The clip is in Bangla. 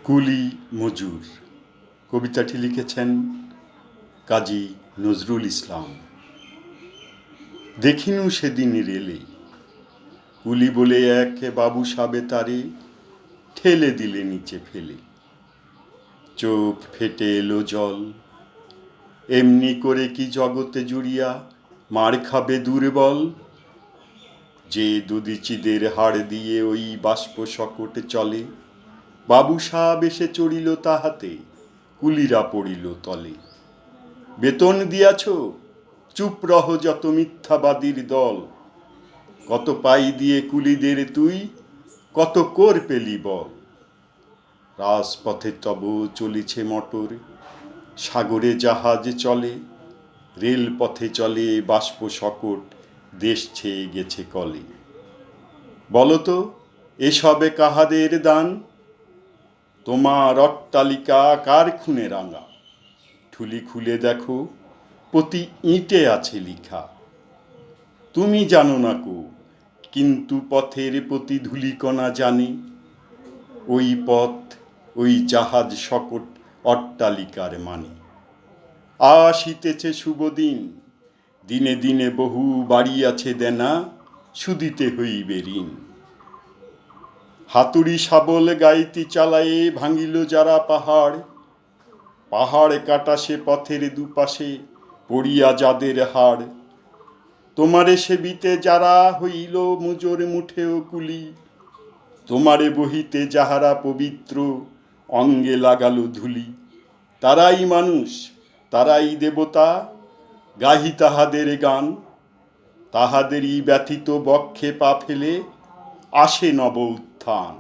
কুলি মজুর কবিতাটি লিখেছেন কাজী নজরুল ইসলাম। দেখিনু সেদিন রেলে কুলি বলে এক বাবু সাবে তারে ঠেলে দিলে নিচে ফেলে। চোখ ফেটে এলো জল, এমনি করে কি জগতে জুড়িয়া মার খাবে দুর্বল। যে দদিচিদের হাড় দিয়ে ওই বাষ্প সকটে চলে, বাবু সাহেব এসে চড়িল তাহাতে, কুলিরা পড়িল তলে। বেতন দিয়াছ, চুপ রহ যত মিথ্যাবাদীর দল। কত পাই দিয়ে কুলিদের তুই, কত কর পেলি বল। রাজপথে তব চলিছে মটর, সাগরে জাহাজ চলে, রেলপথে চলে বাষ্প সকট, দেশ ছেয়ে গেছে কলে। বলতো এসবে কাহাদের দান, তোমার অট্টালিকা কার খুনে রাঙা। ঠুলি খুলে দেখো, প্রতি ইঁটে আছে লিখা। তুমি জানো না কো, কিন্তু পথের প্রতি ধূলিকণা জানে। ওই পথ, ওই জাহাজ সকট অট্টালিকার মানে। আসিতেছে শুভ দিন, দিনে দিনে বহু বাড়িয়াছে দেনা, শুধিতে হইবে ঋণ। হাতুড়ি শাবল গাইতি চালায়ে ভাঙিল যারা পাহাড়, পাহাড় কাটা সে পথের দুপাশে পড়িয়া যাদের হাড়। তোমারে সেবিতে যারা হইল মুজোর মুঠেও কুলি, তোমারে বহিতে যাহারা পবিত্র অঙ্গে লাগালো ধুলি। তারাই মানুষ, তারাই দেবতা, গাহি তাহাদের গান। তাহাদেরই ব্যথিত বক্ষে পা ফেলে আসে নব উত্থান।